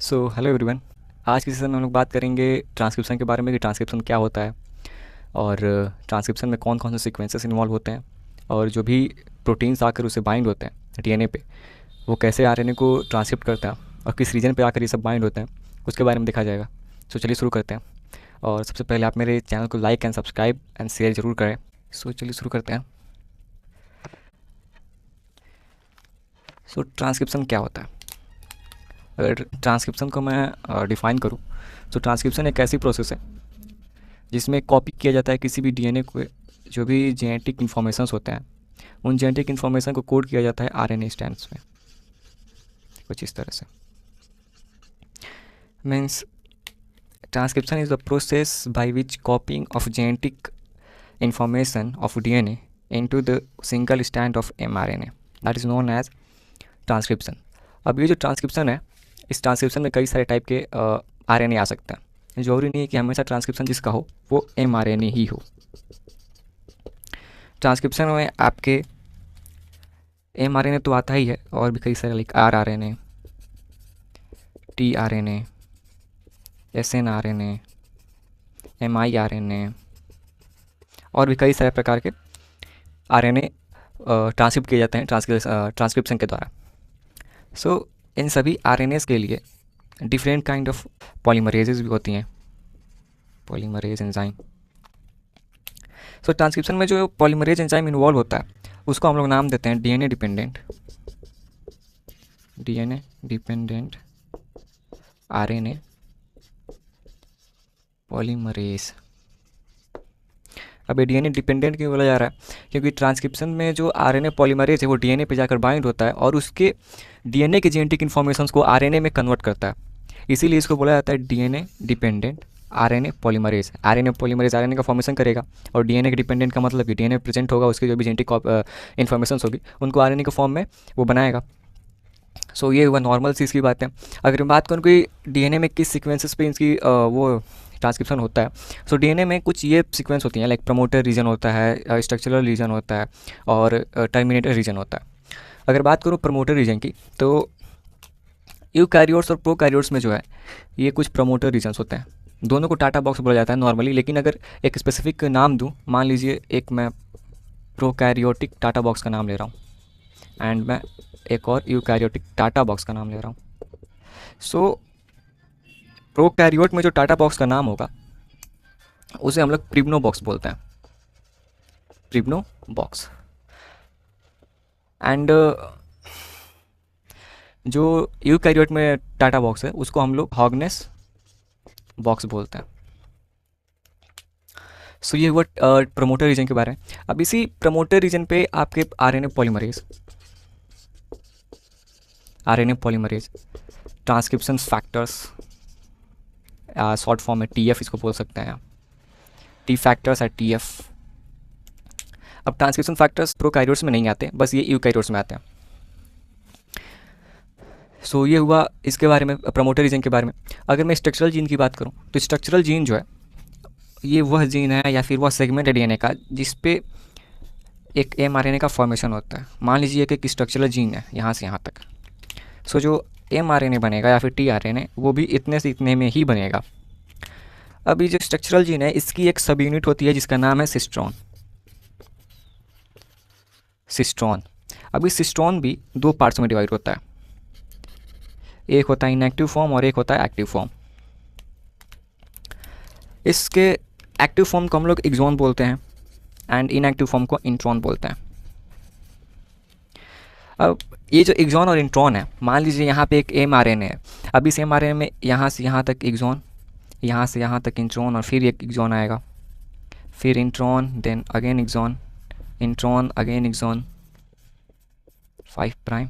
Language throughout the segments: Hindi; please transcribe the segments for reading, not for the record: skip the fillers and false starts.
So hello everyone. आज की सेशन में हम लोग बात करेंगे ट्रांसक्रिप्शन के बारे में कि ट्रांसक्रिप्शन क्या होता है और ट्रांसक्रिप्शन में कौन कौन से सीक्वेंसेस इन्वॉल्व होते हैं और जो भी प्रोटीन्स आकर उसे बाइंड होते हैं डीएनए पे, वो कैसे आरएनए को ट्रांसक्रिप्ट करता है और किस रीजन पे आकर ये सब बाइंड होते हैं उसके बारे में देखा जाएगा। सो चलिए शुरू करते हैं। और सबसे पहले आप मेरे चैनल को like and subscribe and share ज़रूर करें। सो चलिए शुरू करते हैं। सो ट्रांसक्रिप्शन क्या होता है? अगर ट्रांसक्रिप्शन को मैं डिफ़ाइन करूँ तो ट्रांसक्रिप्शन एक ऐसी प्रोसेस है जिसमें कॉपी किया जाता है किसी भी डीएनए को, जो भी जेनेटिक इन्फॉर्मेशंस होते हैं उन जेनेटिक इन्फॉर्मेशन को कोड किया जाता है आरएनए स्ट्रैंड्स में, कुछ इस तरह से। Means transcription is the process by which copying of genetic information of DNA into the single strand of mRNA, that is known as transcription. अब ये जो ट्रांसक्रिप्शन है, इस ट्रांसक्रिप्शन में कई सारे टाइप के आरएनए आ सकते हैं। जरूरी नहीं है कि हमेशा ट्रांसक्रिप्शन जिसका हो वो एमआरएनए ही हो। ट्रांसक्रिप्शन में आपके एमआरएनए तो आता ही है, और भी कई सारे लाइक आरआरएनए, टीआरएनए, एसएनआरएनए, एमआईआरएनए और भी कई सारे प्रकार के आरएनए ट्रांसक्रिप्ट किए जाते हैं ट्रांसक्रिप्शन के द्वारा। सो इन सभी आरएनएस के लिए डिफरेंट काइंड ऑफ पॉलीमरेजेस भी होती हैं, पॉलीमरेज एंजाइम। सो ट्रांसक्रिप्शन में जो पॉलीमरेज एंजाइम इन्वॉल्व होता है उसको हम लोग नाम देते हैं डीएनए डिपेंडेंट आरएनए पॉलीमरेज। अब ये डीएनए डिपेंडेंट क्यों बोला जा रहा है? क्योंकि ट्रांसक्रिप्शन में जो आरएनए पॉलीमरेज है वो डीएनए पे जाकर बाइंड होता है और उसके डीएनए के जेनेटिक इन्फॉर्मेशंस को आरएनए में कन्वर्ट करता है। इसीलिए इसको बोला जाता है DNA dependent RNA polymerase. RNA polymerase RNA का फॉर्मेशन करेगा और डीएनए के डिपेंडेंट का मतलब कि डीएनए प्रेजेंट होगा, उसकी जो भी जेनेटिक इन्फॉर्मेशंस होगी उनको आरएनए के फॉर्म में वो बनाएगा। सो ये हुआ नॉर्मल चीज़ की बात है। अगर मैं बात करूँ कि डीएनए में किस सीक्वेंसेस पे इसकी वो ट्रांसक्रिप्शन होता है, सो डीएनए में कुछ ये सीक्वेंस होती हैं, लाइक प्रमोटर रीजन होता है, स्ट्रक्चरल रीजन होता है और टर्मिनेटर रीजन होता है। अगर बात करूँ प्रमोटर रीजन की, तो यूकैरियोट्स और प्रोकैरियोट्स में जो है ये कुछ प्रमोटर रीजन्स होते हैं। दोनों को टाटा बॉक्स बोला जाता है नॉर्मली, लेकिन अगर एक स्पेसिफिक नाम दूँ, मान लीजिए एक मैं प्रोकैरियोटिक टाटा बॉक्स का नाम ले रहा हूँ एंड मैं एक और यूकैरियोटिक टाटा बॉक्स का नाम ले रहा हूँ। सो प्रोकैरियोट में जो टाटा बॉक्स का नाम होगा उसे हम लोग प्रिग्नो बॉक्स बोलते हैं, प्रिग्नो बॉक्स। एंड जो यूकैरियोट में टाटा बॉक्स है उसको हम लोग हॉगनेस बॉक्स बोलते हैं। सो ये हुआ प्रमोटर रीजन के बारे में। अब इसी प्रमोटर रीजन पे आपके RNA polymerase transcription factors, short form में टीएफ इसको बोल सकते हैं, टी फैक्टर्स है टीएफ। अब ट्रांसक्रिप्शन फैक्टर्स प्रोकैरियोट्स में नहीं आते, बस ये यूकैरियोट्स में आते हैं। सो ये हुआ इसके बारे में, प्रमोटर रीजन के बारे में। अगर मैं स्ट्रक्चरल जीन की बात करूँ तो स्ट्रक्चरल जीन जो है ये वह जीन है या फिर वह सेगमेंट है डीएनए का जिस पे एक एमआरएनए का फॉर्मेशन होता है। मान लीजिए कि एक स्ट्रक्चरल जीन है यहाँ से यहाँ तक। सो जो एमआरएनए बनेगा या फिर टीआरएनए वो भी इतने से इतने में ही बनेगा। अब ये जो स्ट्रक्चरल जीन है इसकी एक सब यूनिट होती है जिसका नाम है सिस्ट्रॉन। अब इस सिस्ट्रॉन भी दो पार्ट्स में डिवाइड होता है, एक होता है इनएक्टिव फॉर्म और एक होता है एक्टिव फॉर्म। इसके एक्टिव फॉर्म को हम लोग एक्सॉन बोलते हैं एंड इनएक्टिव फॉर्म को इंट्रॉन बोलते हैं। अब ये जो एक्सॉन और इंट्रॉन है, मान लीजिए यहाँ पे एक एमआरएनए है। अब इस एमआरएनए में यहाँ से यहाँ तक एक्सॉन, यहाँ से यहाँ तक इंट्रॉन और फिर एक एक्सॉन आएगा, फिर intron, then again exon, intron, again exon, 5 prime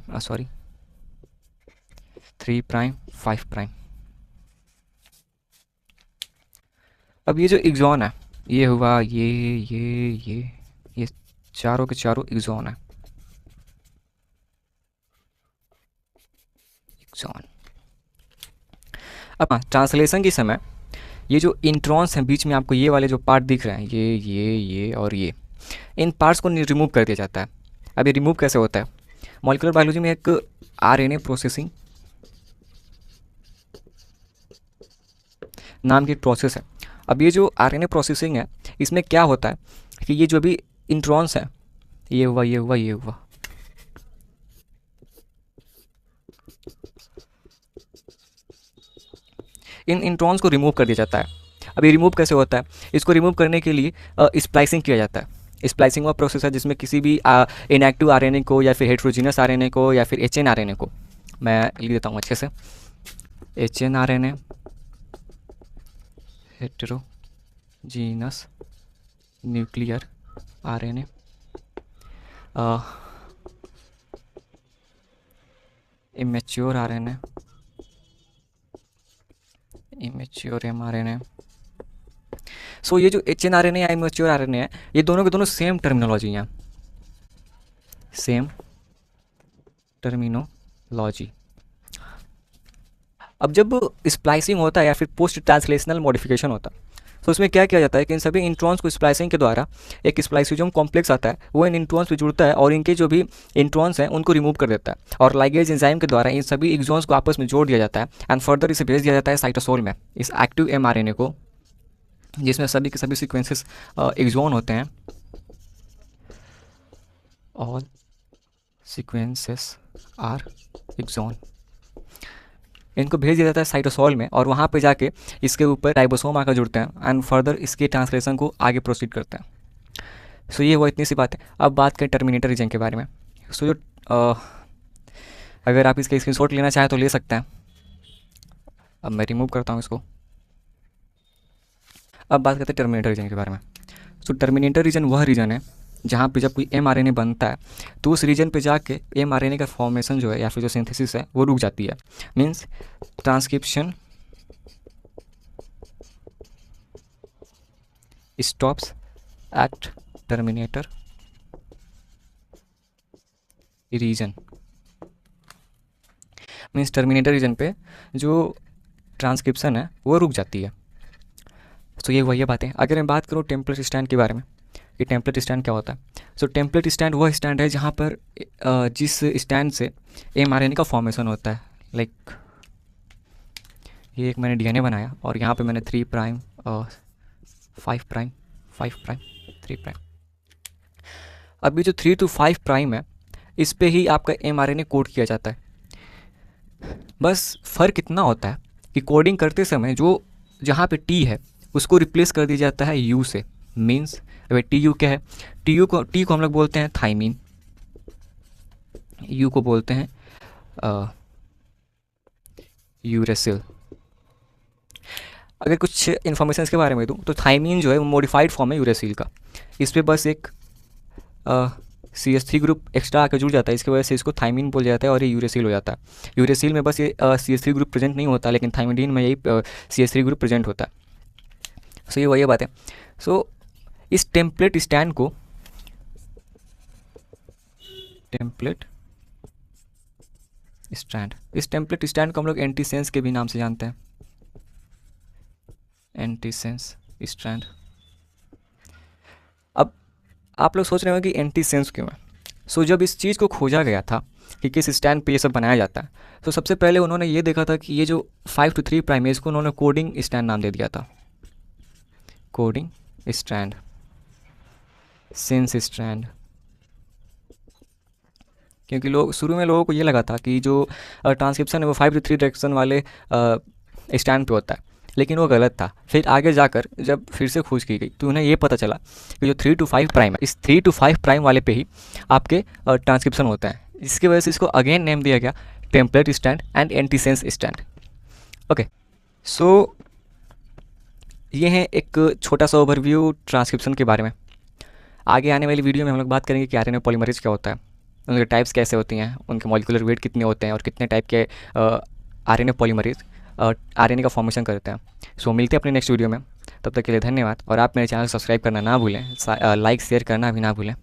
3 prime 5 prime. अब ये जो एक्सॉन है ये हुआ ये चारों के चारों एक्सॉन है, एक्सॉन। अब ट्रांसलेशन के समय ये जो इंट्रॉन्स हैं बीच में आपको ये वाले जो पार्ट दिख रहे हैं, ये और ये, इन पार्ट्स को रिमूव कर दिया जाता है। अब ये रिमूव कैसे होता है? मॉलिक्यूलर बायोलॉजी में एक आरएनए प्रोसेसिंग नाम की एक प्रोसेस है। अब ये जो आरएनए प्रोसेसिंग है, इसमें क्या होता है कि ये जो भी इंट्रॉन्स हैं, ये हुआ ये हुआ ये हुआ, इन इंट्रॉन्स को रिमूव कर दिया जाता है। अब ये रिमूव कैसे होता है? इसको रिमूव करने के लिए स्प्लाइसिंग किया जाता है। स्प्लाइसिंग वह प्रोसेस है जिसमें किसी भी इनएक्टिव आरएनए को या फिर हेट्रोजीनस आरएनए को या फिर एचएन आरएनए को, मैं लिख देता हूँ अच्छे से, HN RNA, heterogeneous nuclear RNA, immature RNA, immature mRNA. So ये जो एचएनआरएनए या इमेच्योर आरएनए है, ये दोनों के दोनों सेम टर्मिनोलॉजी हैं, सेम टर्मिनोलॉजी। अब जब स्प्लाइसिंग होता है या फिर पोस्ट ट्रांसलेशनल मॉडिफिकेशन होता है, तो उसमें क्या किया जाता है कि इन सभी इंट्रॉन्स को स्प्लाइसिंग के द्वारा एक स्प्लाइसिजोम कॉम्प्लेक्स आता है, वो इन इंट्रॉन्स पे जुड़ता है और इनके जो भी इंट्रॉन्स हैं उनको रिमूव कर देता है, और लाइगेज एंजाइम के द्वारा इन सभी एक्सॉन्स को आपस में जोड़ दिया जाता है एंड फर्दर इसे भेज दिया जाता है साइटोसोल में, इस एक्टिव एमआरएनए को, जिसमें सभी के सभी सीक्वेंसेस एक्सॉन होते हैं, ऑल सीक्वेंसेस आर एक्सॉन। इनको भेज दिया जाता है साइटोसोल में, और वहाँ पे जाके इसके ऊपर राइबोसोम आकर जुड़ते हैं एंड फर्दर इसके ट्रांसलेशन को आगे प्रोसीड करते हैं। सो ये वो इतनी सी बात है। अब बात करें टर्मिनेटर रीजन के बारे में। सो जो अगर आप इसके स्क्रीनशॉट लेना चाहें तो ले सकते हैं। अब मैं रिमूव करता हूँ इसको। अब बात करते हैं टर्मिनेटर रीजन के बारे में। सो टर्मिनेटर रीजन वह रीजन है जहाँ पे जब कोई एमआरएनए बनता है तो उस रीजन पे जाके एमआरएनए का फॉर्मेशन जो है या फिर जो सिंथेसिस है वो रुक जाती है। Means transcription stops at terminator region. Means terminator region पे जो ट्रांसक्रिप्शन है वो रुक जाती है। तो ये वही बात है। अगर मैं बात करूँ टेम्पलेट स्टैंड के बारे में, ये टेम्पलेट स्टैंड क्या होता है? सो टेम्पलेट स्टैंड वह स्टैंड है जहाँ पर जिस स्टैंड से एमआरएनए का फॉर्मेशन होता है। लाइक ये एक मैंने डीएनए बनाया और यहाँ पे मैंने 3 प्राइम 5 प्राइम 5 प्राइम 3 प्राइम। अभी जो 3 to 5 प्राइम है इस पे ही आपका एमआरएनए कोड किया जाता है। बस फ़र्क इतना होता है कि कोडिंग करते समय जो जहाँ पे टी है उसको रिप्लेस कर दिया जाता है यू से। मीन्स अभी टी यू क्या है? टी को हम लोग बोलते हैं थाइमीन, यू को बोलते हैं यूरेसिल। अगर कुछ इन्फॉर्मेशन इसके बारे में दूँ तो थाइमीन जो है वो मॉडिफाइड फॉर्म है यूरेसिल का। इस पर बस एक CH3 ग्रुप एक्स्ट्रा आकर जुड़ जाता है, इसकी वजह से इसको थाइमीन बोल जाता है और ये यूरेसिल हो जाता है। यूरेसिल में बस ये CH3 ग्रुप प्रेजेंट नहीं होता, लेकिन थाइमिडीन में यही CH3 ग्रुप प्रेजेंट होता है। सो ये वही बात है। सो इस टेम्पलेट स्टैंड को इस टेम्पलेट स्टैंड को हम लोग एंटीसेंस के भी नाम से जानते हैं, एंटीसेंस स्टैंड। अब आप लोग सोच रहे हो कि एंटीसेंस क्यों है? सो जब इस चीज़ को खोजा गया था कि किस स्टैंड पे ये सब बनाया जाता है, तो सबसे पहले उन्होंने ये देखा था कि ये जो 5 to 3 प्राइम है इसको उन्होंने कोडिंग स्टैंड नाम दे दिया था, कोडिंग स्टैंड, सेंस स्टैंड। क्योंकि शुरू में लोगों को ये लगा था कि जो ट्रांसक्रिप्शन है वो 5 to 3 डायरेक्शन वाले स्टैंड पे होता है, लेकिन वो गलत था। फिर आगे जाकर जब फिर से खोज की गई तो उन्हें ये पता चला कि जो 3 to 5 प्राइम है, इस 3 to 5 प्राइम वाले पे ही आपके ट्रांसक्रिप्शन होता है। इसकी वजह से इसको अगेन नेम दिया गया template strand and antisense strand. Okay, so ये है एक छोटा सा ओवरव्यू ट्रांसक्रिप्शन के बारे में। आगे आने वाली वीडियो में हम लोग बात करेंगे कि आरएनए पॉलीमरेज क्या होता है, उनके टाइप्स कैसे होती हैं, उनके मॉलिक्यूलर वेट कितने होते हैं और कितने टाइप के आरएनए पॉलीमरेज आरएनए का फॉर्मेशन करते हैं। सो मिलते हैं अपने नेक्स्ट वीडियो में, तब तक के लिए धन्यवाद। और आप मेरे चैनल सब्सक्राइब करना ना भूलें, लाइक शेयर करना भी ना भूलें।